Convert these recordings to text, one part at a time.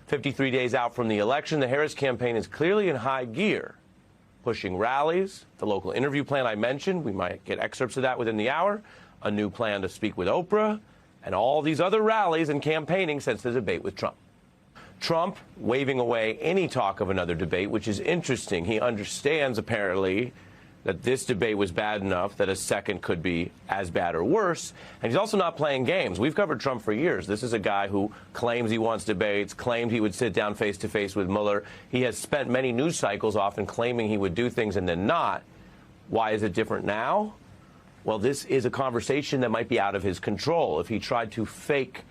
53 days out from the election, the Harris campaign is clearly in high gear, pushing rallies, the local interview plan I mentioned. We might get excerpts of that within the hour, a new plan to speak with Oprah, and all these other rallies and campaigning since the debate with Trump. Trump waving away any talk of another debate, which is interesting. He understands, apparently, that this debate was bad enough that a second could be as bad or worse. And he's also not playing games. We've covered Trump for years. This is a guy who claims he wants debates, claimed he would sit down face-to-face with Mueller. He has spent many news cycles often claiming he would do things and then not. Why is it different now? Well, this is a conversation that might be out of his control. If he tried to fake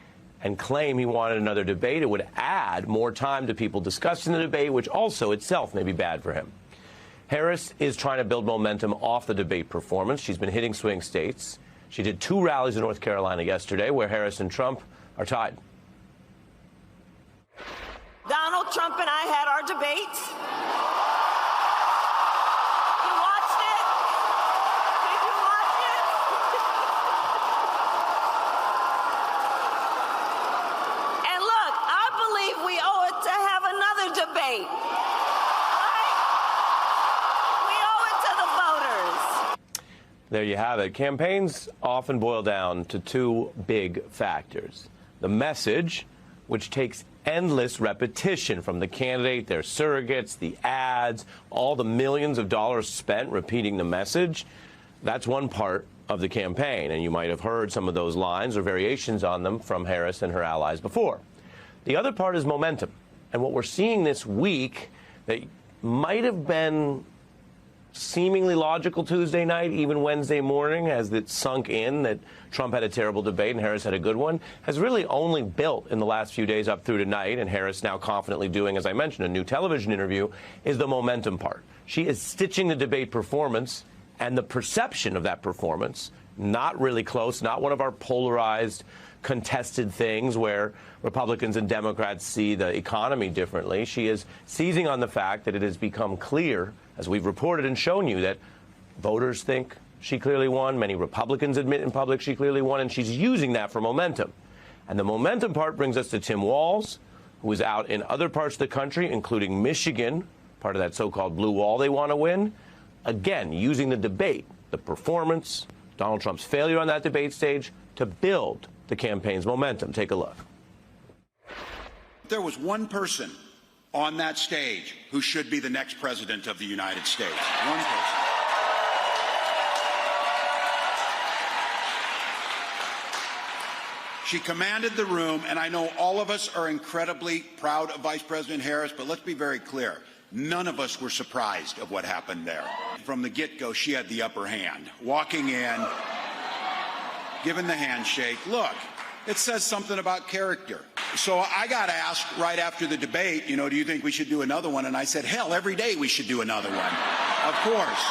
and claim he wanted another debate, it would add more time to people discussing the debate, which also itself may be bad for him. Harris is trying to build momentum off the debate performance. She's been hitting swing states. She did 2 rallies in North Carolina yesterday where Harris and Trump are tied. Donald Trump and I had our debates. You watched it? Did you watch it? And look, I believe we owe it to have another debate. There you have it. Campaigns often boil down to 2 big factors. The message, which takes endless repetition from the candidate, their surrogates, the ads, all the millions of dollars spent repeating the message. That's one part of the campaign, and you might have heard some of those lines or variations on them from Harris and her allies before. The other part is momentum. And what we're seeing this week that might have been seemingly logical Tuesday night, even Wednesday morning, as it sunk in that Trump had a terrible debate and Harris had a good one, has really only built in the last few days up through tonight, and Harris now confidently doing, as I mentioned, a new television interview, is the momentum part. She is stitching the debate performance and the perception of that performance, not really close, not one of our polarized, contested things where Republicans and Democrats see the economy differently. She is seizing on the fact that it has become clear, as we've reported and shown you, that voters think she clearly won. Many Republicans admit in public she clearly won, and she's using that for momentum. And the momentum part brings us to Tim Walz, who is out in other parts of the country, including Michigan, part of that so-called blue wall they want to win. Again, using the debate, the performance, Donald Trump's failure on that debate stage to build the campaign's momentum. Take a look. There was one person on that stage who should be the next president of the United States. One person. She commanded the room, and I know all of us are incredibly proud of Vice President Harris, but let's be very clear. None of us were surprised of what happened there. From the get-go, she had the upper hand. Walking in, giving the handshake. Look, it says something about character. So I got asked right after the debate, do you think we should do another one? And I said, hell, every day we should do another one. Of course.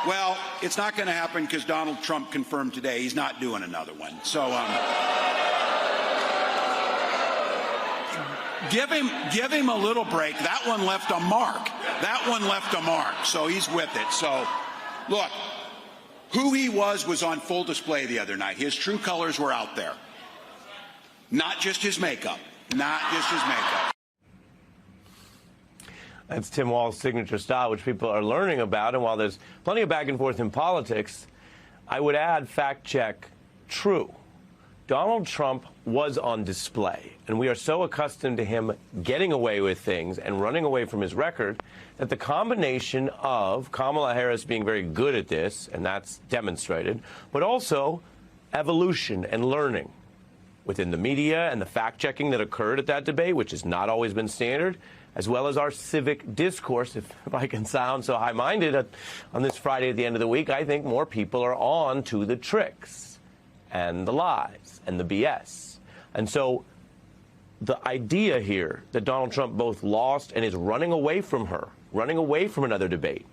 Well, it's not going to happen because Donald Trump confirmed today he's not doing another one. So give him a little break. That one left a mark. That one left a mark. So he's with it. So look, who he was on full display the other night. His true colors were out there. Not just his makeup. Not just his makeup. That's Tim Walz's signature style, which people are learning about. And while there's plenty of back and forth in politics, I would add, fact check, true. Donald Trump was on display, and we are so accustomed to him getting away with things and running away from his record that the combination of Kamala Harris being very good at this, and that's demonstrated, but also evolution and learning within the media and the fact-checking that occurred at that debate, which has not always been standard, as well as our civic discourse, if I can sound so high-minded on this Friday at the end of the week. I think more people are on to the tricks and the lies and the BS. And so the idea here that Donald Trump both lost and is running away from her, running away from another debate,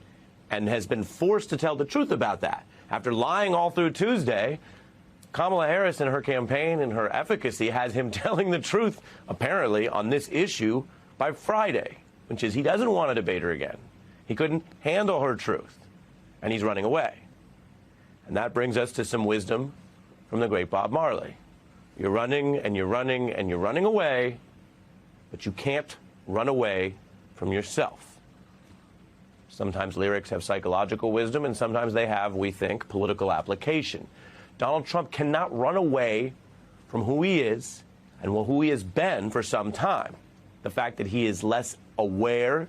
and has been forced to tell the truth about that. After lying all through Tuesday, Kamala Harris and her campaign and her efficacy has him telling the truth, apparently, on this issue by Friday, which is he doesn't want to debate her again. He couldn't handle her truth, and he's running away. And that brings us to some wisdom from the great Bob Marley. You're running and you're running and you're running away, but you can't run away from yourself. Sometimes lyrics have psychological wisdom, and sometimes they have, we think, political application. Donald Trump cannot run away from who he is and who he has been for some time. The fact that he is less aware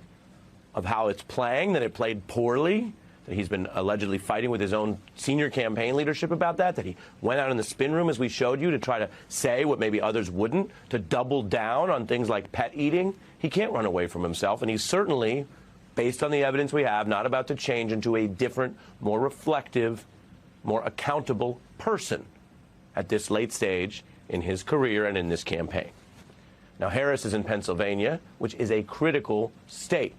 of how it's playing, that it played poorly, that he's been allegedly fighting with his own senior campaign leadership about that he went out in the spin room, as we showed you, to try to say what maybe others wouldn't, to double down on things like pet eating. He can't run away from himself, and he's certainly, based on the evidence we have, not about to change into a different, more reflective, more accountable person at this late stage in his career and in this campaign. Now, Harris is in Pennsylvania, which is a critical state,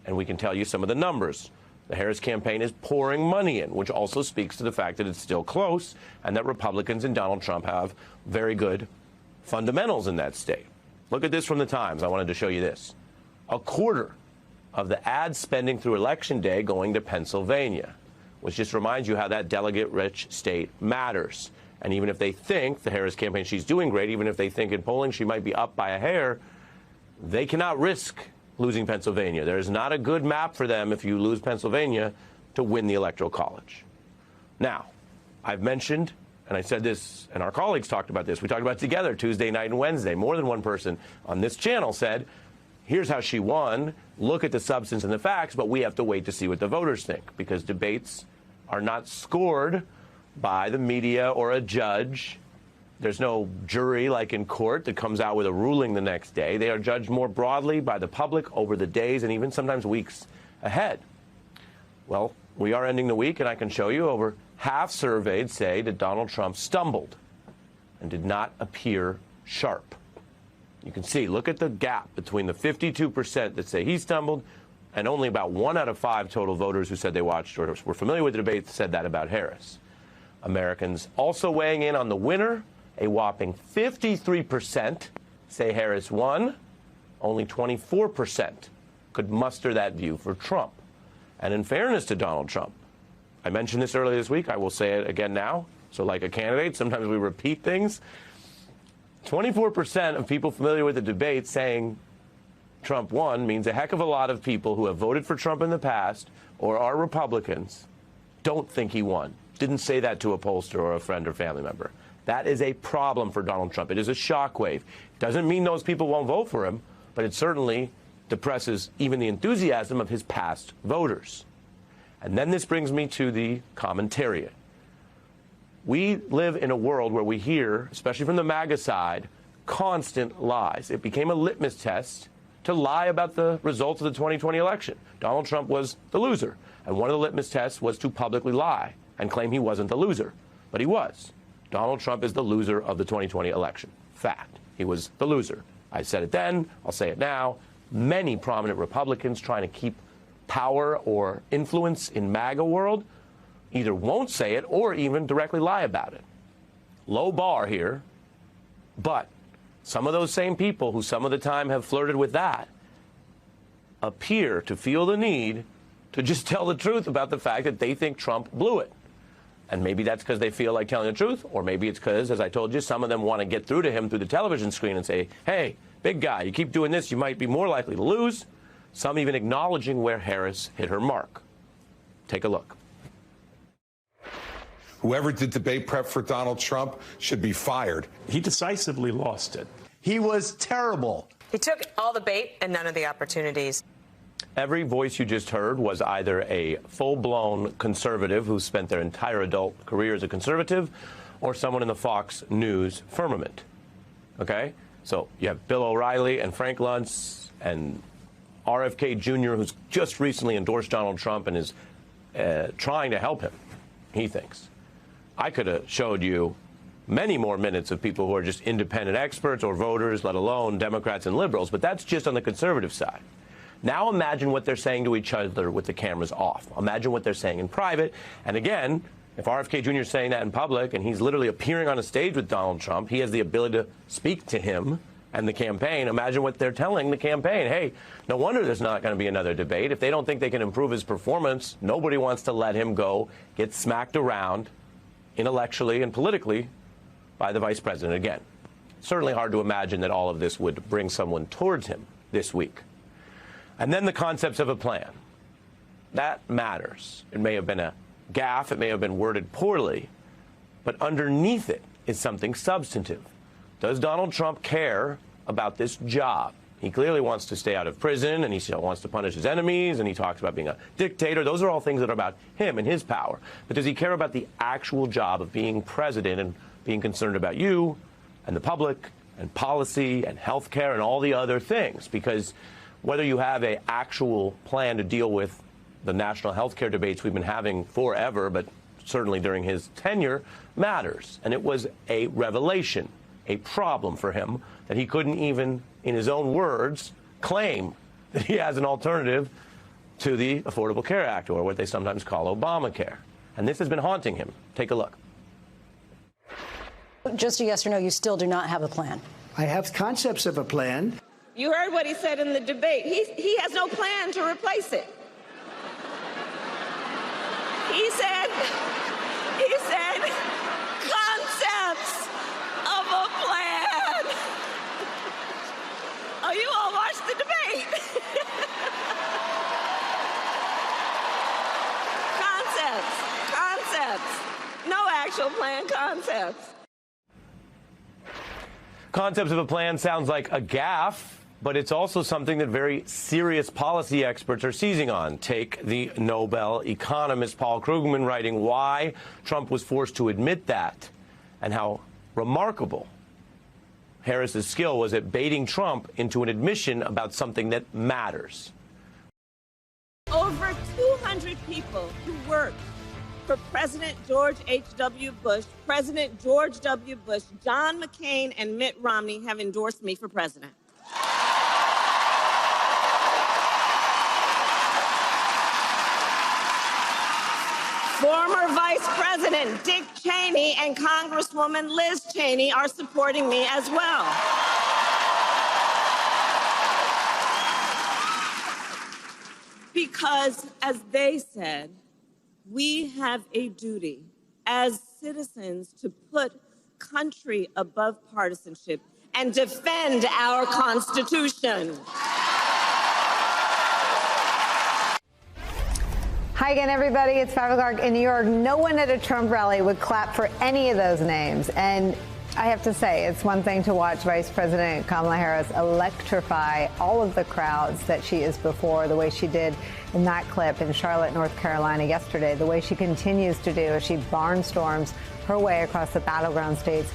and we can tell you some of the numbers. The Harris campaign is pouring money in, which also speaks to the fact that it's still close and that Republicans and Donald Trump have very good fundamentals in that state. Look at this from the Times. I wanted to show you this. A quarter of the ad spending through Election Day going to Pennsylvania, which just reminds you how that delegate-rich state matters. And even if they think the Harris campaign, she's doing great, even if they think in polling she might be up by a hair, they cannot risk losing Pennsylvania. There is not a good map for them if you lose Pennsylvania to win the Electoral College. Now, I've mentioned, and I said this, and our colleagues talked about this, we talked about it together Tuesday night and Wednesday. More than one person on this channel said, here's how she won, look at the substance and the facts, but we have to wait to see what the voters think, because debates are not scored by the media or a judge. There's no jury like in court that comes out with a ruling the next day. They are judged more broadly by the public over the days and even sometimes weeks ahead. Well, we are ending the week, and I can show you over half surveyed say that Donald Trump stumbled and did not appear sharp. You can see, look at the gap between the 52% that say he stumbled and only about 1 out of 5 total voters who said they watched or were familiar with the debate said that about Harris. Americans also weighing in on the winner, a whopping 53% say Harris won. Only 24% could muster that view for Trump. And in fairness to Donald Trump, I mentioned this earlier this week, I will say it again now. So like a candidate, sometimes we repeat things. 24% of people familiar with the debate saying Trump won means a heck of a lot of people who have voted for Trump in the past or are Republicans don't think he won. Didn't say that to a pollster or a friend or family member. That is a problem for Donald Trump. It is a shockwave. Doesn't mean those people won't vote for him, but it certainly depresses even the enthusiasm of his past voters. And then this brings me to the commentariat. We live in a world where we hear, especially from the MAGA side, constant lies. It became a litmus test to lie about the results of the 2020 election. Donald Trump was the loser. And one of the litmus tests was to publicly lie and claim he wasn't the loser. But he was. Donald Trump is the loser of the 2020 election. Fact. He was the loser. I said it then. I'll say it now. Many prominent Republicans trying to keep power or influence in MAGA world either won't say it or even directly lie about it. Low bar here, but some of those same people who some of the time have flirted with that appear to feel the need to just tell the truth about the fact that they think Trump blew it. And maybe that's because they feel like telling the truth, or maybe it's because, as I told you, some of them want to get through to him through the television screen and say, hey, big guy, you keep doing this, you might be more likely to lose. Some even acknowledging where Harris hit her mark. Take a look. Whoever did debate prep for Donald Trump should be fired. He decisively lost it. He was terrible. He took all the bait and none of the opportunities. Every voice you just heard was either a full-blown conservative who spent their entire adult career as a conservative or someone in the Fox News firmament. Okay? So you have Bill O'Reilly and Frank Luntz and RFK Jr., who's just recently endorsed Donald Trump and is trying to help him, he thinks. I could have showed you many more minutes of people who are just independent experts or voters, let alone Democrats and liberals, but that's just on the conservative side. Now imagine what they're saying to each other with the cameras off. Imagine what they're saying in private. And again, if RFK Jr. is saying that in public and he's literally appearing on a stage with Donald Trump, he has the ability to speak to him and the campaign. Imagine what they're telling the campaign. Hey, no wonder there's not going to be another debate. If they don't think they can improve his performance, nobody wants to let him go get smacked around intellectually and politically by the vice president again. certainly hard to imagine that all of this would bring someone towards him this week. And then the concepts of a plan. That matters. It may have been a gaffe, it may have been worded poorly, but underneath it is something substantive. Does Donald Trump care about this job? He clearly wants to stay out of prison, and he still wants to punish his enemies, and he talks about being a dictator. Those are all things that are about him and his power. But does he care about the actual job of being president and being concerned about you and the public and policy and health care and all the other things? Because whether you have an actual plan to deal with the national health care debates we've been having forever, but certainly during his tenure, matters. And it was a revelation, a problem for him, that he couldn't even, in his own words, claim that he has an alternative to the Affordable Care Act, or what they sometimes call Obamacare. And this has been haunting him. Take a look. Just a yes or no, you still do not have a plan. I have concepts of a plan. You heard what he said in the debate. He has no plan to replace it. He said concepts of a plan. Oh, you all watched the debate. Concepts. No actual plan, concepts. Concepts of a plan sounds like a gaffe, but it's also something that very serious policy experts are seizing on. Take the Nobel economist Paul Krugman writing why Trump was forced to admit that and how remarkable Harris's skill was at baiting Trump into an admission about something that matters. Over 200 people who worked for President George H.W. Bush, President George W. Bush, John McCain, and Mitt Romney have endorsed me for president. Former Vice President Dick Cheney and Congresswoman Liz Cheney are supporting me as well. Because, as they said, we have a duty as citizens to put country above partisanship and defend our Constitution. Hi again, everybody. It's 5 o'clock in New York. No one at a Trump rally would clap for any of those names. And I have to say, it's one thing to watch Vice President Kamala Harris electrify all of the crowds that she is before, the way she did in that clip in Charlotte, North Carolina yesterday, the way she continues to do as she barnstorms her way across the battleground states.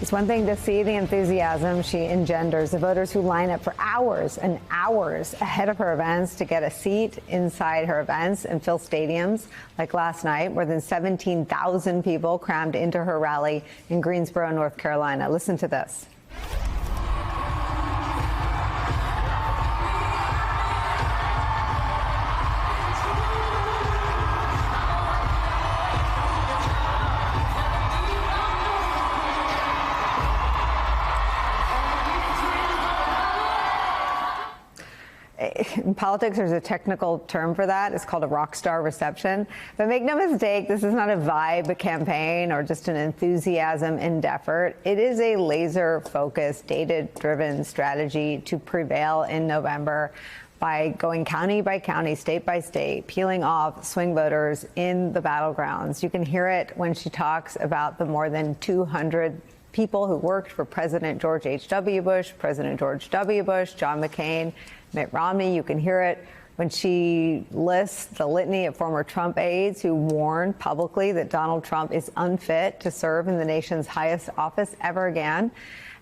It's one thing to see the enthusiasm she engenders, the voters who line up for hours and hours ahead of her events to get a seat inside her events and fill stadiums. Like last night, more than 17,000 people crammed into her rally in Greensboro, North Carolina. Listen to this. In politics, there's a technical term for that. It's called a rock star reception. But make no mistake, this is not a vibe campaign or just an enthusiasm and effort. It is a laser-focused, data-driven strategy to prevail in November by going county by county, state by state, peeling off swing voters in the battlegrounds. You can hear it when she talks about the more than 200 people who worked for President George H.W. Bush, President George W. Bush, John McCain, Mitt Romney. You can hear it when she lists the litany of former Trump aides who warned publicly that Donald Trump is unfit to serve in the nation's highest office ever again.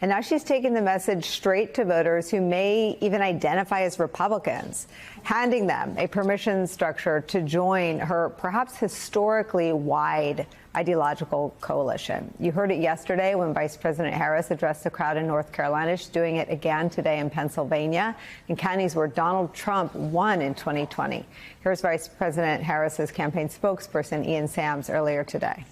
And now she's taken the message straight to voters who may even identify as Republicans, handing them a permission structure to join her perhaps historically wide ideological coalition. You heard it yesterday when Vice President Harris addressed the crowd in North Carolina. She's doing it again today in Pennsylvania, in counties where Donald Trump won in 2020. Here's Vice President Harris's campaign spokesperson, Ian Sams, earlier today.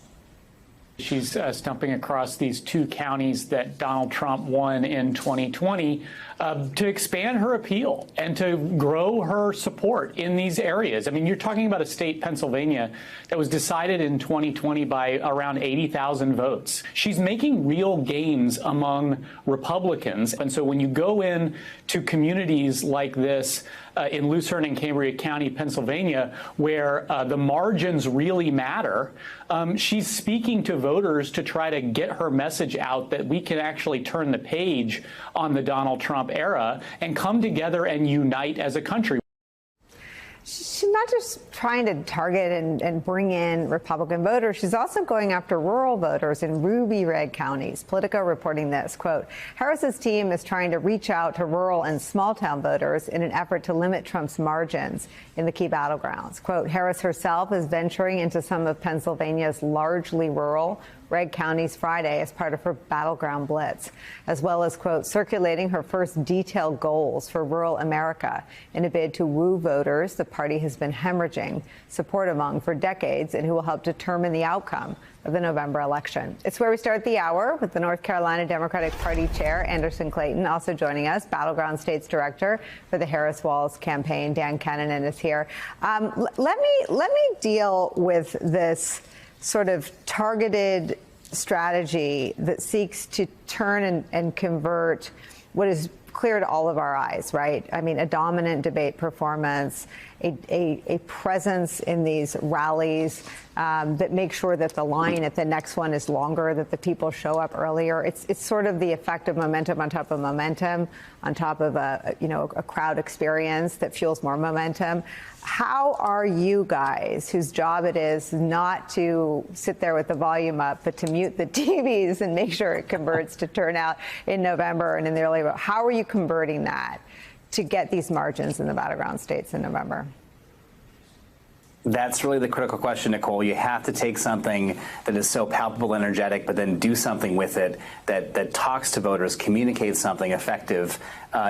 She's stumping across these two counties that Donald Trump won in 2020 to expand her appeal and to grow her support in these areas. I mean, you're talking about a state, Pennsylvania, that was decided in 2020 by around 80,000 votes. She's making real gains among Republicans. And so when you go in to communities like this in Lucerne and Cambria County, Pennsylvania, where the margins really matter, she's speaking to voters to try to get her message out that we can actually turn the page on the Donald Trump era and come together and unite as a country. She's not just trying to target and bring in Republican voters. She's also going after rural voters in ruby red counties. Politico reporting this, quote, Harris's team is trying to reach out to rural and small town voters in an effort to limit Trump's margins in the key battlegrounds. Quote, Harris herself is venturing into some of Pennsylvania's largely rural red counties Friday as part of her battleground blitz, as well as, quote, circulating her first detailed goals for rural America in a bid to woo voters the party has been hemorrhaging support among for decades and who will help determine the outcome of the November election. It's where we start the hour with the North Carolina Democratic Party Chair, Anderson Clayton, also joining us, Battleground States Director for the Harris-Walz campaign, Dan Kennan, is here. Let me deal with this sort of targeted strategy that seeks to turn and convert what is clear to all of our eyes, right? I mean, a dominant debate performance, a presence in these rallies that makes sure that the line at the next one is longer, that the people show up earlier. It's sort of the effect of momentum on top of momentum, on top of a crowd experience that fuels more momentum. How are you guys, whose job it is not to sit there with the volume up, but to mute the TVs and make sure it converts to turnout in November and in the early vote? How are you converting that to get these margins in the battleground states in November? That's really the critical question, Nicole. You have to take something that is so palpable and energetic, but then do something with it that talks to voters, communicates something effective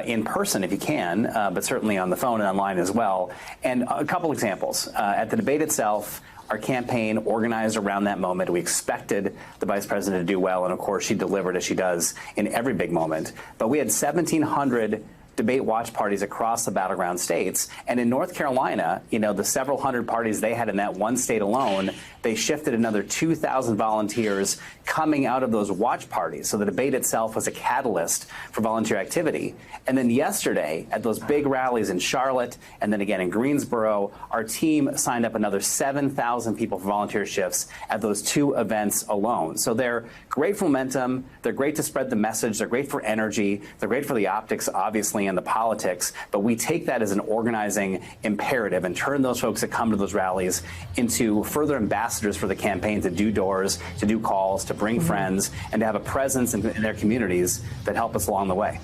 in person if you can, but certainly on the phone and online as well. And a couple examples. At the debate itself, our campaign organized around that moment. We expected the vice president to do well, and of course she delivered as she does in every big moment. But we had 1,700 debate watch parties across the battleground states. And in North Carolina, the several hundred parties they had in that one state alone, they shifted another 2,000 volunteers coming out of those watch parties. So the debate itself was a catalyst for volunteer activity. And then yesterday, at those big rallies in Charlotte and then again in Greensboro, our team signed up another 7,000 people for volunteer shifts at those two events alone. So they're great for momentum. They're great to spread the message. They're great for energy. They're great for the optics, obviously, and the politics. But we take that as an organizing imperative and turn those folks that come to those rallies into further ambassadors for the campaign to do doors, to do calls, to bring friends, and to have a presence in their communities that help us along the way.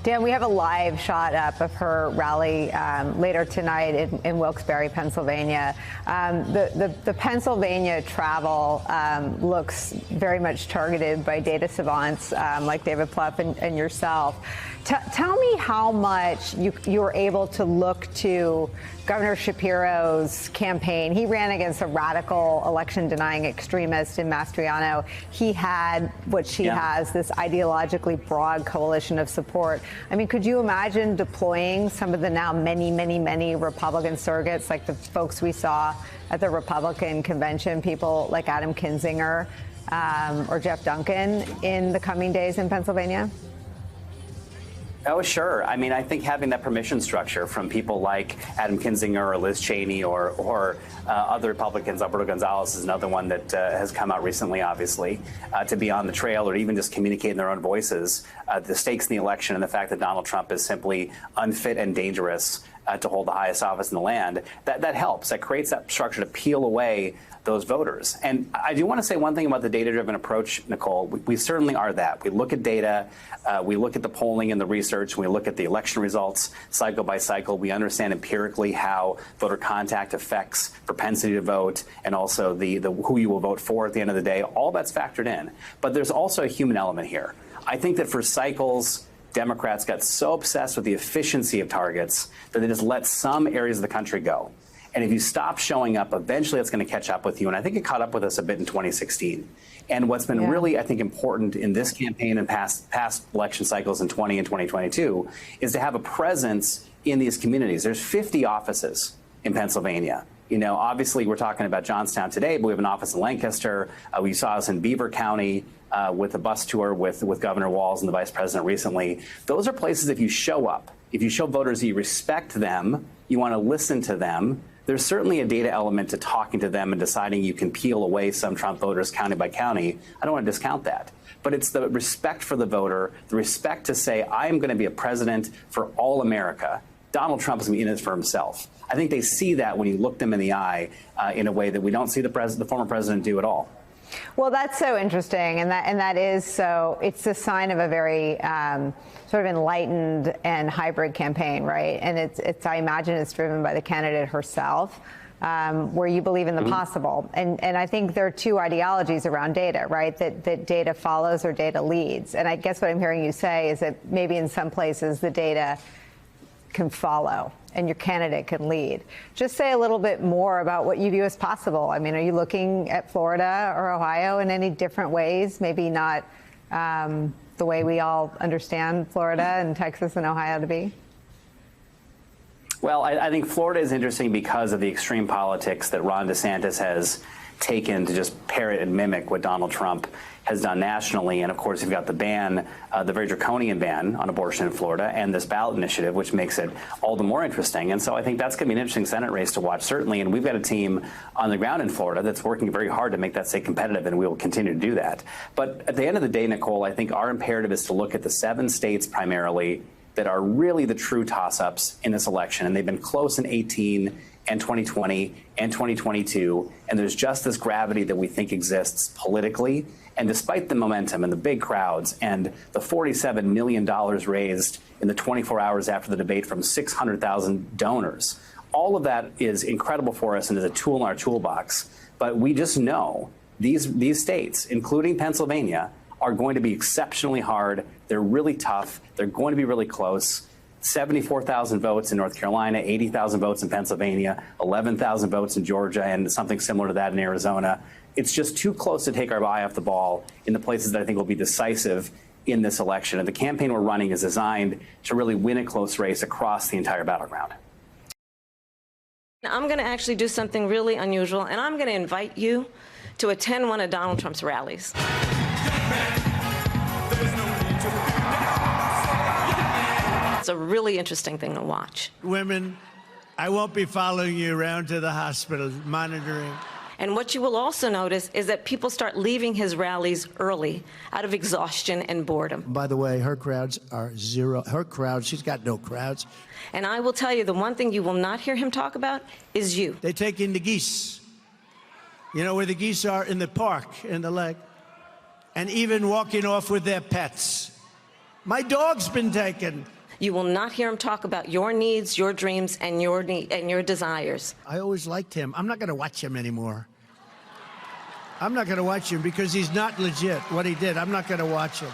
Dan, we have a live shot up of her rally later tonight in Wilkes-Barre, Pennsylvania. The Pennsylvania travel looks very much targeted by data savants like David Plouffe and yourself. Tell me how much you were able to look to Governor Shapiro's campaign. He ran against a radical election-denying extremist in Mastriano. He had what she has, this ideologically broad coalition of support. I mean, could you imagine deploying some of the now many, many, many Republican surrogates, like the folks we saw at the Republican convention, people like Adam Kinzinger or Jeff Duncan in the coming days in Pennsylvania? Oh, sure. I mean, I think having that permission structure from people like Adam Kinzinger or Liz Cheney or other Republicans, Alberto Gonzalez is another one that has come out recently, obviously, to be on the trail or even just communicate in their own voices the stakes in the election and the fact that Donald Trump is simply unfit and dangerous to hold the highest office in the land. That helps. That creates that structure to peel away those voters. And I do want to say one thing about the data-driven approach, Nicole. We certainly are that. We look at data, we look at the polling and the research, we look at the election results cycle by cycle. We understand empirically how voter contact affects propensity to vote and also the who you will vote for at the end of the day. All that's factored in. But there's also a human element here. I think that for cycles, Democrats got so obsessed with the efficiency of targets that they just let some areas of the country go. And if you stop showing up, eventually it's going to catch up with you. And I think it caught up with us a bit in 2016. And what's been really, I think, important in this campaign and past election cycles in 20 and 2022 is to have a presence in these communities. There's 50 offices in Pennsylvania. You know, obviously we're talking about Johnstown today, but we have an office in Lancaster. We saw us in Beaver County with a bus tour with Governor Walz and the vice president recently. Those are places, if you show up, if you show voters that you respect them, you want to listen to them, there's certainly a data element to talking to them and deciding you can peel away some Trump voters county by county. I don't want to discount that. But it's the respect for the voter, the respect to say, I am going to be a president for all America. Donald Trump is going to be in it for himself. I think they see that when you look them in the eye in a way that we don't see the former president do at all. Well, that's so interesting, and that is so. It's a sign of a very sort of enlightened and hybrid campaign, right? And it's I imagine it's driven by the candidate herself, where you believe in the possible. And I think there are two ideologies around data, right? That data follows or data leads. And I guess what I'm hearing you say is that maybe in some places the data can follow and your candidate can lead. Just say a little bit more about what you view as possible. I mean, are you looking at Florida or Ohio in any different ways? Maybe not the way we all understand Florida and Texas and Ohio to be? Well, I think Florida is interesting because of the extreme politics that Ron DeSantis has taken to just parrot and mimic what Donald Trump has done nationally. And of course, you've got the ban, the very draconian ban on abortion in Florida, and this ballot initiative, which makes it all the more interesting. And so I think that's going to be an interesting Senate race to watch, certainly. And we've got a team on the ground in Florida that's working very hard to make that state competitive, and we will continue to do that. But at the end of the day, Nicole, I think our imperative is to look at the 7 states primarily that are really the true toss-ups in this election. And they've been close in 18 and 2020 and 2022. And there's just this gravity that we think exists politically. And despite the momentum and the big crowds and the $47 million raised in the 24 hours after the debate from 600,000 donors, all of that is incredible for us and is a tool in our toolbox. But we just know these states, including Pennsylvania, are going to be exceptionally hard. They're really tough. They're going to be really close. 74,000 votes in North Carolina, 80,000 votes in Pennsylvania, 11,000 votes in Georgia, and something similar to that in Arizona. It's just too close to take our eye off the ball in the places that I think will be decisive in this election. And the campaign we're running is designed to really win a close race across the entire battleground. I'm going to actually do something really unusual, and I'm going to invite you to attend one of Donald Trump's rallies. It's a really interesting thing to watch. Women, I won't be following you around to the hospital, monitoring. And what you will also notice is that people start leaving his rallies early out of exhaustion and boredom. By the way, her crowds are zero. Her crowd, she's got no crowds. And I will tell you, the one thing you will not hear him talk about is you. They take in the geese. You know where the geese are? In the park, in the lake. And even walking off with their pets. My dog's been taken. You will not hear him talk about your needs, your dreams, and your desires. I always liked him. I'm not going to watch him anymore. I'm not going to watch him because he's not legit, what he did. I'm not going to watch him.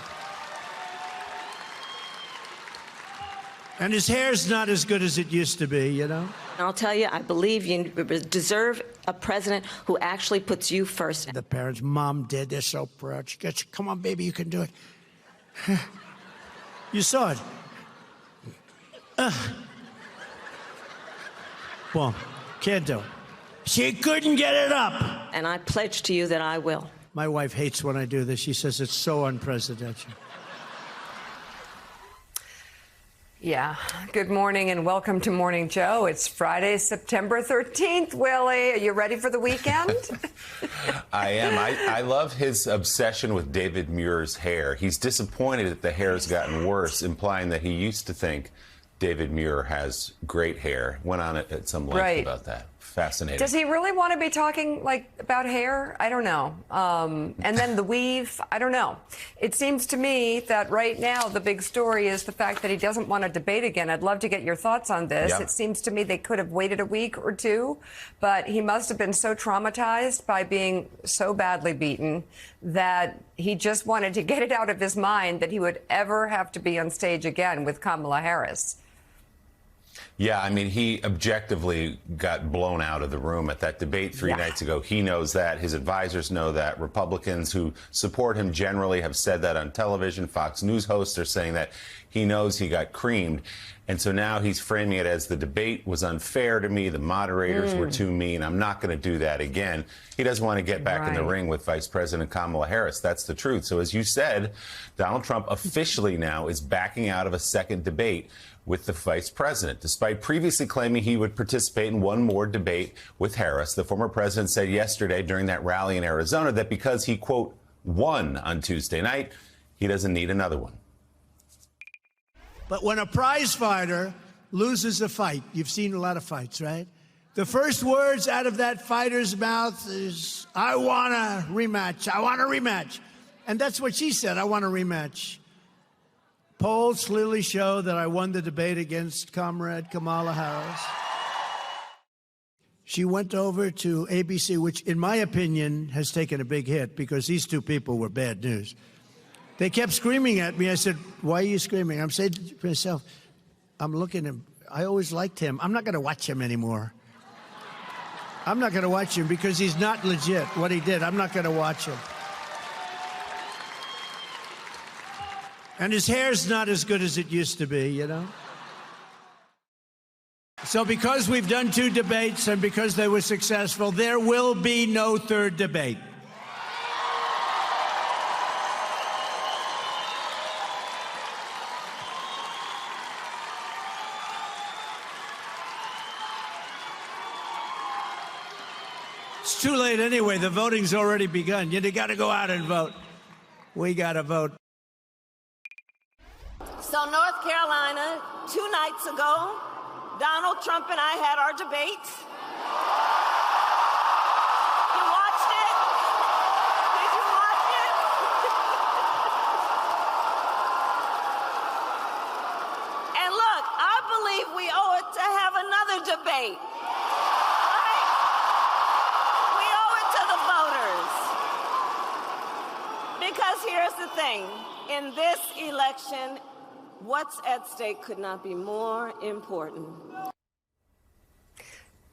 And his hair's not as good as it used to be, you know? I'll tell you, I believe you deserve a president who actually puts you first. The parents, Mom did, they're so proud. She gets, come on, baby, you can do it. You saw it. Well, can't do it. She couldn't get it up. And I pledge to you that I will. My wife hates when I do this. She says it's so unprecedented. Yeah. Good morning and welcome to Morning Joe. It's Friday, September 13th. Willie, are you ready for the weekend? I am. I love his obsession with David Muir's hair. He's disappointed that the hair's gotten worse, implying that he used to think David Muir has great hair. Went on it at some length about that. Fascinating. Does he really want to be talking about hair? I don't know. And then the weave, I don't know. It seems to me that right now the big story is the fact that he doesn't want to debate again. I'd love to get your thoughts on this. Yeah. It seems to me they could have waited a week or two, but he must have been so traumatized by being so badly beaten that he just wanted to get it out of his mind that he would ever have to be on stage again with Kamala Harris. Yeah, I mean, he objectively got blown out of the room at that debate three nights ago. He knows that. His advisors know that. Republicans who support him generally have said that on television. Fox News hosts are saying that he knows he got creamed. And so now he's framing it as the debate was unfair to me. The moderators were too mean. I'm not going to do that again. He doesn't want to get back in the ring with Vice President Kamala Harris. That's the truth. So as you said, Donald Trump officially now is backing out of a second debate with the vice president. Despite previously claiming he would participate in one more debate with Harris, the former president said yesterday during that rally in Arizona that because he, quote, won on Tuesday night, he doesn't need another one. But when a prize fighter loses a fight, you've seen a lot of fights, right? The first words out of that fighter's mouth is, I want a rematch. I want a rematch. And that's what she said, I want a rematch. Polls clearly show that I won the debate against Comrade Kamala Harris. She went over to ABC, which, in my opinion, has taken a big hit because these two people were bad news. They kept screaming at me. I said, why are you screaming? I'm saying to myself, I'm looking at him. I always liked him. I'm not going to watch him anymore. I'm not going to watch him because he's not legit. What he did, I'm not going to watch him. And his hair's not as good as it used to be, you know? So because we've done 2 debates and because they were successful, there will be no third debate. It's too late anyway. The voting's already begun. You got to go out and vote. We got to vote. So North Carolina, 2 nights ago, Donald Trump and I had our debate. You watched it? Did you watch it? And look, I believe we owe it to have another debate. Right? We owe it to the voters. Because here's the thing. In this election, what's at stake could not be more important.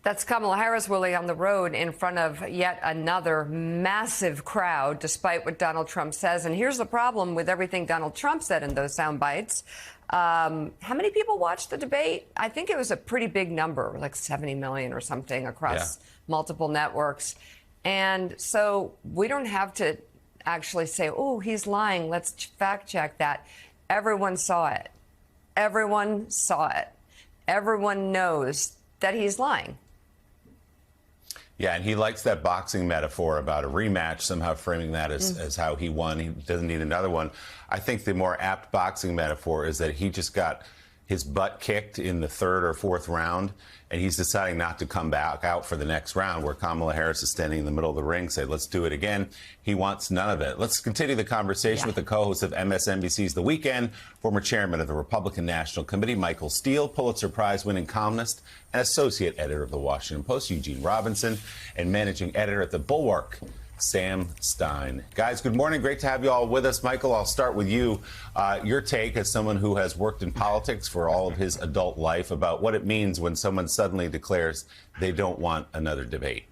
That's Kamala Harris, Willie, on the road in front of yet another massive crowd, despite what Donald Trump says. And here's the problem with everything Donald Trump said in those sound bites. How many people watched the debate? I think it was a pretty big number, like 70 million or something across multiple networks. And so we don't have to actually say, oh, he's lying. Let's fact check that. Everyone saw it. Everyone saw it. Everyone knows that he's lying. Yeah, and he likes that boxing metaphor about a rematch, somehow framing that as how he won. He doesn't need another one. I think the more apt boxing metaphor is that he just got his butt kicked in the 3rd or 4th round, and he's deciding not to come back out for the next round, where Kamala Harris is standing in the middle of the ring, say, let's do it again. He wants none of it. Let's continue the conversation with the co-host of MSNBC's The Weekend, former chairman of the Republican National Committee, Michael Steele, Pulitzer Prize-winning columnist and associate editor of The Washington Post, Eugene Robinson, and managing editor at The Bulwark, Sam Stein. Guys, good morning. Great to have you all with us. Michael, I'll start with you. Your take as someone who has worked in politics for all of his adult life about what it means when someone suddenly declares they don't want another debate.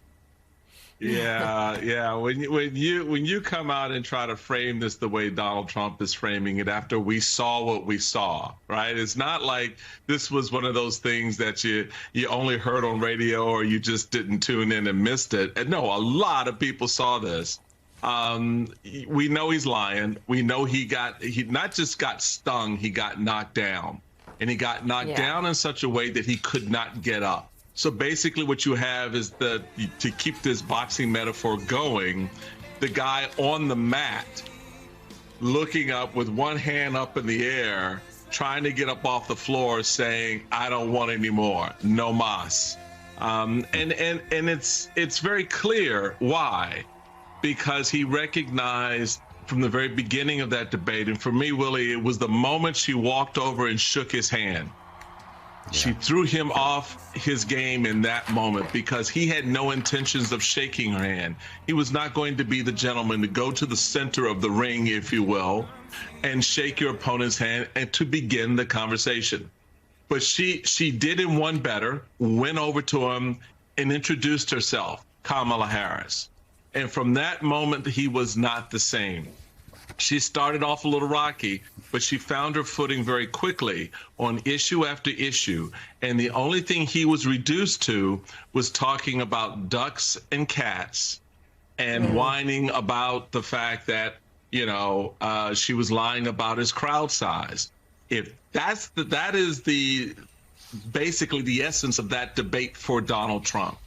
Yeah. When you come out and try to frame this the way Donald Trump is framing it after we saw what we saw, right? It's not like this was one of those things that you only heard on radio or you just didn't tune in and missed it. And no, a lot of people saw this. We know he's lying. We know he not just got stung, he got knocked down. And he got knocked down in such a way that he could not get up. So basically what you have is to keep this boxing metaphor going, the guy on the mat looking up with one hand up in the air, trying to get up off the floor saying, I don't want any more, no mas. And it's very clear why, because he recognized from the very beginning of that debate, and for me, Willie, it was the moment she walked over and shook his hand. She threw him off his game in that moment because he had no intentions of shaking her hand. He was not going to be the gentleman to go to the center of the ring, if you will, and shake your opponent's hand and to begin the conversation. But she did him one better, went over to him and introduced herself, Kamala Harris. And from that moment, he was not the same. She started off a little rocky, but she found her footing very quickly on issue after issue. And the only thing he was reduced to was talking about ducks and cats and whining about the fact that, you know, she was lying about his crowd size. If that is basically the essence of that debate for Donald Trump.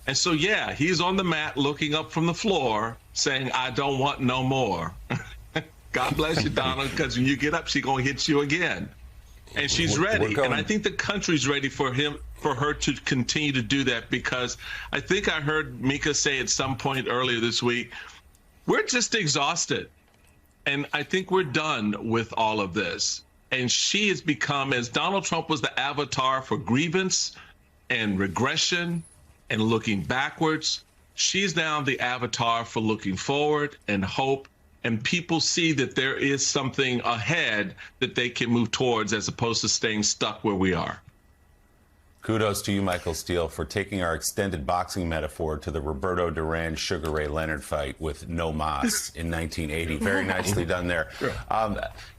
And so, yeah, he's on the mat looking up from the floor saying, I don't want no more. God bless you, Donald, because when you get up, she's going to hit you again. And she's ready. And I think the country's ready for her to continue to do that, because I think I heard Mika say at some point earlier this week, we're just exhausted. And I think we're done with all of this. And she has become, as Donald Trump was the avatar for grievance and regression and looking backwards, she's now the avatar for looking forward and hope. And people see that there is something ahead that they can move towards, as opposed to staying stuck where we are. Kudos to you, Michael Steele, for taking our extended boxing metaphor to the Roberto Duran Sugar Ray Leonard fight with no mas in 1980. Very nicely done there.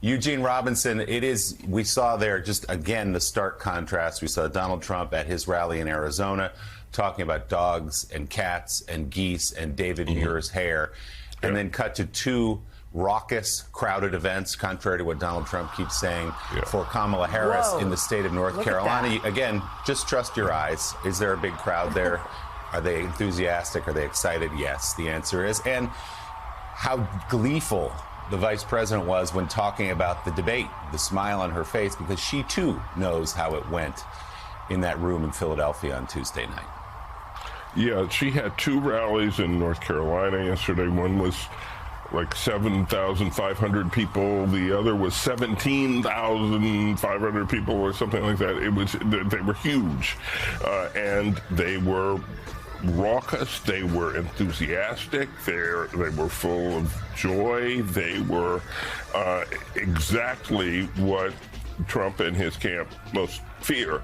Eugene Robinson, we saw there just again the stark contrast. We saw Donald Trump at his rally in Arizona talking about dogs and cats and geese and David Muir's hair, and then cut to two raucous, crowded events, contrary to what Donald Trump keeps saying, for Kamala Harris in the state of North Carolina. Again, just trust your eyes. Is there a big crowd there? Are they enthusiastic? Are they excited? Yes, the answer is. And how gleeful the vice president was when talking about the debate, the smile on her face, because she too knows how it went in that room in Philadelphia on Tuesday night. Yeah, she had two rallies in North Carolina yesterday. One was like 7,500 people. The other was 17,500 people or something like that. They were huge, and they were raucous. They were enthusiastic. They were full of joy. They were exactly what Trump and his camp most fear.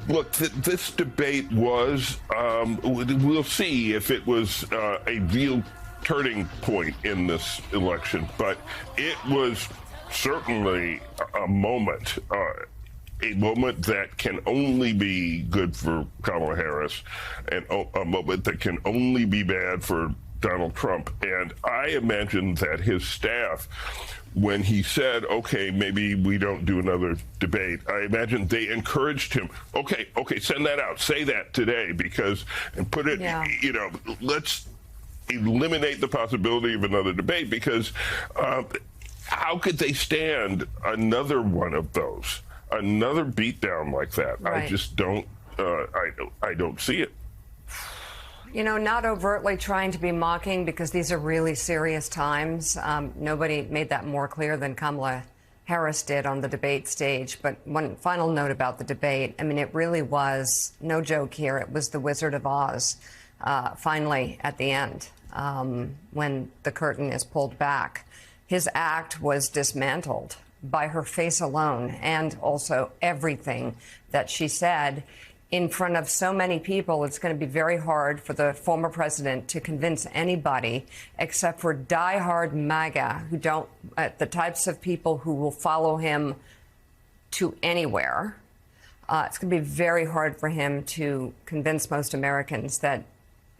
Look, this debate was, we'll see if it was a real turning point in this election, but it was certainly a moment that can only be good for Kamala Harris, and a moment that can only be bad for Donald Trump. And I imagine that his staff, when he said, okay, maybe we don't do another debate, I imagine they encouraged him, okay, send that out, say that today, and put it, let's eliminate the possibility of another debate, because how could they stand another one of those, another beatdown like that? Right. I just don't, I don't see it. You know, not overtly trying to be mocking, because these are really serious times. Nobody made that more clear than Kamala Harris did on the debate stage. But one final note about the debate. I mean, it really was, no joke here, it was the Wizard of Oz, finally, at the end, when the curtain is pulled back. His act was dismantled by her face alone, and also everything that she said. In front of so many people, it's going to be very hard for the former president to convince anybody, except for diehard MAGA, who don't, the types of people who will follow him to anywhere. It's going to be very hard for him to convince most Americans that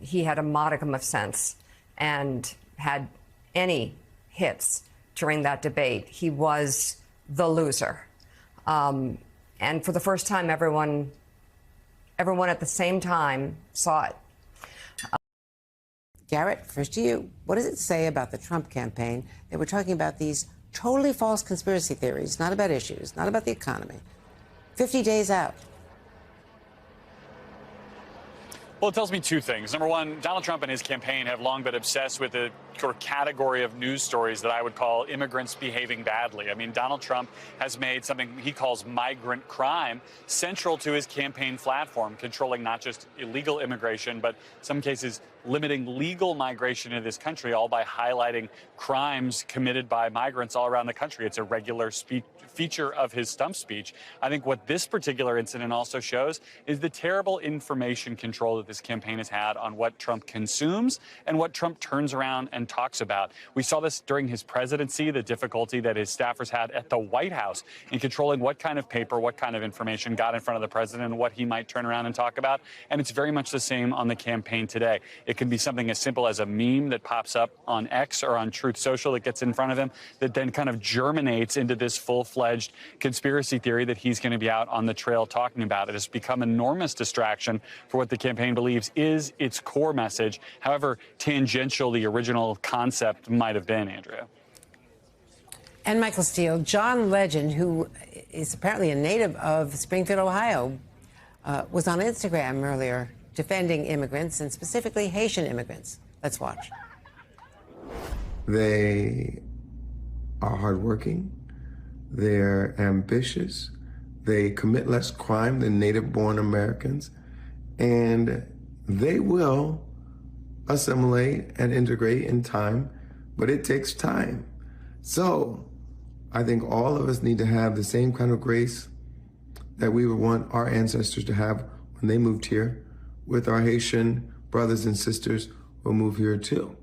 he had a modicum of sense and had any hits during that debate. He was the loser. And for the first time, everyone at the same time saw it. Garrett, first to you. What does it say about the Trump campaign? They were talking about these totally false conspiracy theories, not about issues, not about the economy. 50 days out. Well, it tells me two things. Number one, Donald Trump and his campaign have long been obsessed with the sort of category of news stories that I would call immigrants behaving badly. I mean, Donald Trump has made something he calls migrant crime central to his campaign platform, controlling not just illegal immigration, but in some cases limiting legal migration into this country, all by highlighting crimes committed by migrants all around the country. It's a regular feature of his stump speech. I think what this particular incident also shows is the terrible information control that this campaign has had on what Trump consumes and what Trump turns around and talks about. We saw this during his presidency, the difficulty that his staffers had at the White House in controlling what kind of paper, what kind of information got in front of the president and what he might turn around and talk about. And it's very much the same on the campaign today. It can be something as simple as a meme that pops up on X or on Truth Social that gets in front of him that then kind of germinates into this full-fledged conspiracy theory that he's going to be out on the trail talking about. It has become an enormous distraction for what the campaign believes is its core message, however tangential the original concept might have been, Andrea. And Michael Steele, John Legend, who is apparently a native of Springfield, Ohio, was on Instagram earlier defending immigrants and specifically Haitian immigrants. Let's watch. They are hardworking. They're ambitious. They commit less crime than native-born Americans. And they will assimilate and integrate in time, but it takes time. So I think all of us need to have the same kind of grace that we would want our ancestors to have when they moved here, with our Haitian brothers and sisters who move here too.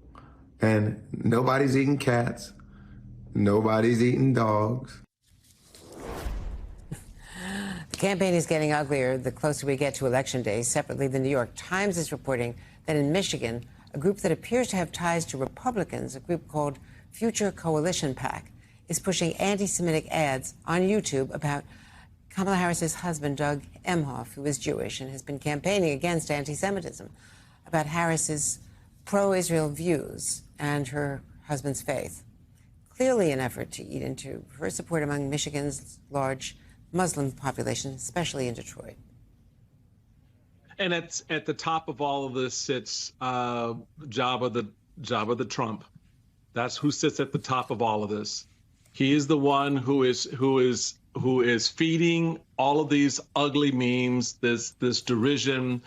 And nobody's eating cats. Nobody's eating dogs. The campaign is getting uglier the closer we get to Election Day. Separately, the New York Times is reporting that in Michigan, a group that appears to have ties to Republicans, a group called Future Coalition PAC, is pushing anti-Semitic ads on YouTube about Kamala Harris's husband, Doug Emhoff, who is Jewish and has been campaigning against anti-Semitism, about Harris's pro-Israel views and her husband's faith. Clearly an effort to eat into her support among Michigan's large Muslim population, especially in Detroit. And at the top of all of this sits Jabba the Trump. That's who sits at the top of all of this. He is the one who is feeding all of these ugly memes, this derision,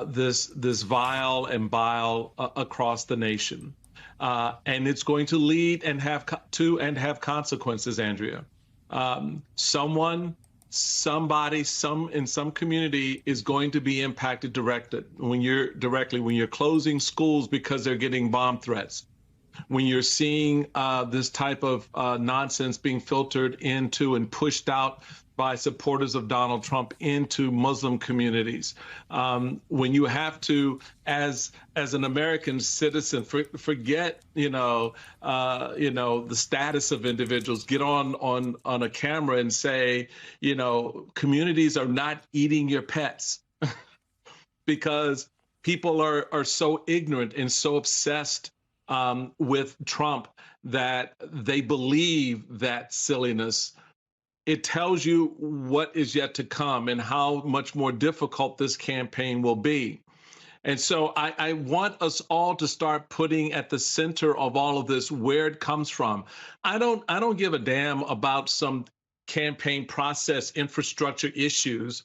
this vile and bile across the nation, and it's going to lead and have consequences, Andrea. Somebody, in some community is going to be impacted directly when you're closing schools because they're getting bomb threats. When you're seeing this type of nonsense being filtered into and pushed out by supporters of Donald Trump into Muslim communities, when you have to, as an American citizen, forget the status of individuals, get on a camera and say, communities are not eating your pets because people are so ignorant and so obsessed with Trump that they believe that silliness. It tells you what is yet to come and how much more difficult this campaign will be. And so I want us all to start putting at the center of all of this where it comes from. I don't give a damn about some campaign process infrastructure issues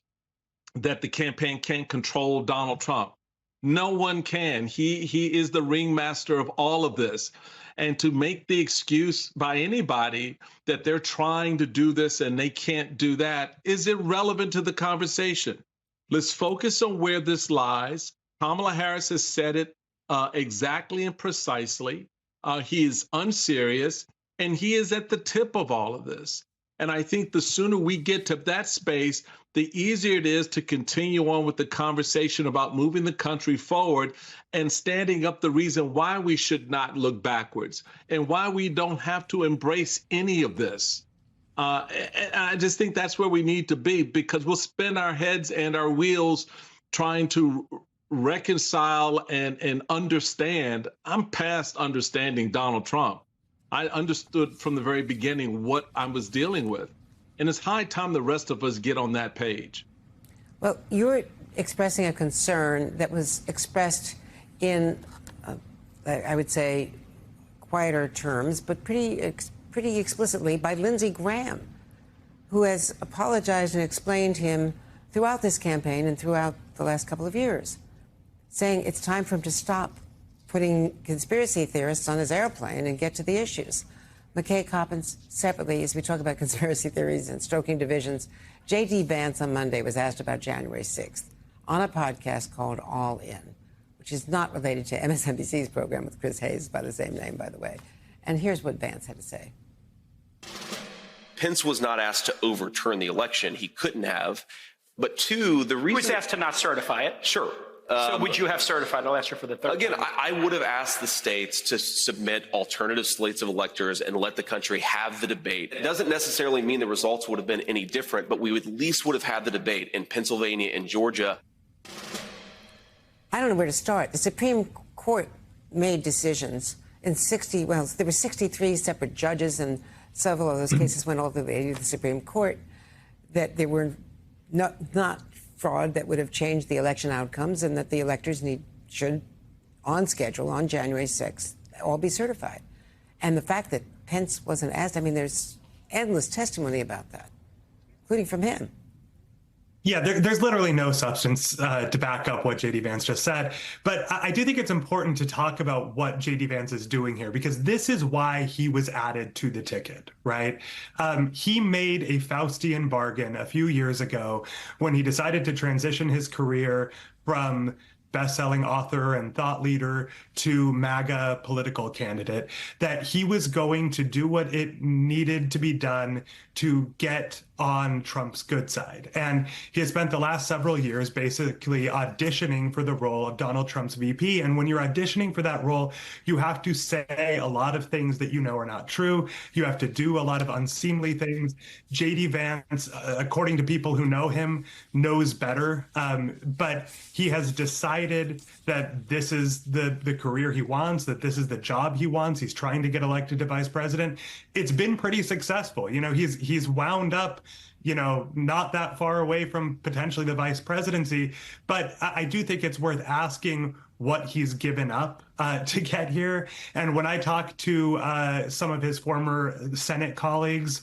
that the campaign can't control Donald Trump. No one can. He is the ringmaster of all of this. And to make the excuse by anybody that they're trying to do this and they can't do that is irrelevant to the conversation. Let's focus on where this lies. Kamala Harris has said it exactly and precisely. He is unserious, and he is at the tip of all of this. And I think the sooner we get to that space, the easier it is to continue on with the conversation about moving the country forward and standing up the reason why we should not look backwards and why we don't have to embrace any of this. And I just think that's where we need to be, because we'll spin our heads and our wheels trying to reconcile and understand. I'm past understanding Donald Trump. I understood from the very beginning what I was dealing with. And it's high time the rest of us get on that page. Well, you're expressing a concern that was expressed in, I would say, quieter terms, but pretty explicitly by Lindsey Graham, who has apologized and explained him throughout this campaign and throughout the last couple of years, saying it's time for him to stop putting conspiracy theorists on his airplane and get to the issues. McKay Coppins, separately, as we talk about conspiracy theories and stoking divisions, J.D. Vance on Monday was asked about January 6th on a podcast called All In, which is not related to MSNBC's program with Chris Hayes by the same name, by the way. And here's what Vance had to say. Pence was not asked to overturn the election. He couldn't have. But two, the reason... He was asked to not certify it. Sure. So would you have certified? I'll ask you for the third. Again, I would have asked the states to submit alternative slates of electors and let the country have the debate. It doesn't necessarily mean the results would have been any different, but we at least would have had the debate in Pennsylvania and Georgia. I don't know where to start. The Supreme Court made decisions in there were 63 separate judges, and several of those cases went all the way to the Supreme Court, that there were not fraud that would have changed the election outcomes, and that the electors should, on schedule, on January 6th, all be certified. And the fact that Pence wasn't asked, I mean, there's endless testimony about that, including from him. Yeah, there's literally no substance to back up what J.D. Vance just said. But I do think it's important to talk about what J.D. Vance is doing here, because this is why he was added to the ticket, right? He made a Faustian bargain a few years ago when he decided to transition his career from best-selling author and thought leader to MAGA political candidate, that he was going to do what it needed to be done to get on Trump's good side. And he has spent the last several years basically auditioning for the role of Donald Trump's VP. And when you're auditioning for that role, you have to say a lot of things that you know are not true. You have to do a lot of unseemly things. J.D. Vance, according to people who know him, knows better. But he has decided that this is the career he wants, that this is the job he wants. He's trying to get elected to vice president. It's been pretty successful. You know, he's wound up, you know, not that far away from potentially the vice presidency. But I do think it's worth asking what he's given up to get here. And when I talk to some of his former Senate colleagues,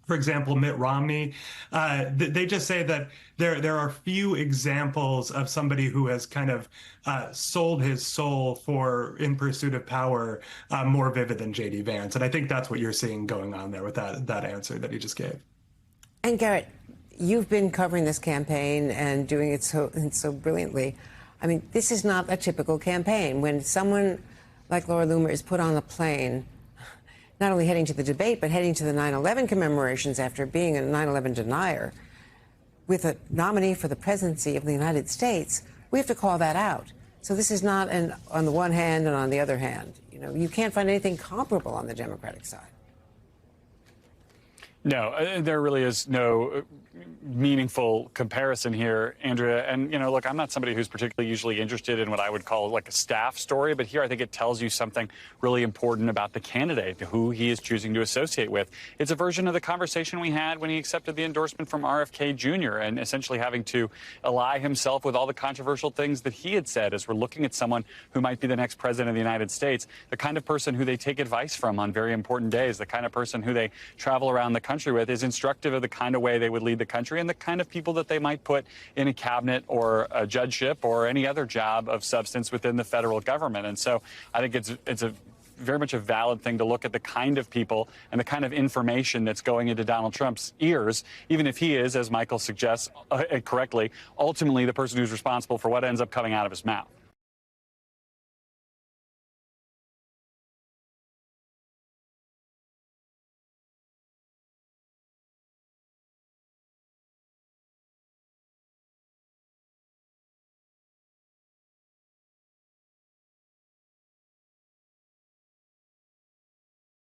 for example, Mitt Romney, they just say that there are few examples of somebody who has kind of sold his soul in pursuit of power more vivid than J.D. Vance. And I think that's what you're seeing going on there with that answer that he just gave. And Garrett, you've been covering this campaign and doing it so brilliantly. I mean, this is not a typical campaign. When someone like Laura Loomer is put on a plane, not only heading to the debate, but heading to the 9/11 commemorations after being a 9/11 denier, with a nominee for the presidency of the United States, we have to call that out. So this is not on the one hand and on the other hand. You know, you can't find anything comparable on the Democratic side. No, there really is no meaningful comparison here, Andrea. And, you know, look, I'm not somebody who's particularly usually interested in what I would call like a staff story, but here I think it tells you something really important about the candidate, who he is choosing to associate with. It's a version of the conversation we had when he accepted the endorsement from RFK Jr. and essentially having to ally himself with all the controversial things that he had said as we're looking at someone who might be the next president of the United States, the kind of person who they take advice from on very important days, the kind of person who they travel around the country with, is instructive of the kind of way they would lead the country and the kind of people that they might put in a cabinet or a judgeship or any other job of substance within the federal government. And so I think it's a very much a valid thing to look at the kind of people and the kind of information that's going into Donald Trump's ears, even if he is, as Michael suggests correctly, ultimately the person who's responsible for what ends up coming out of his mouth.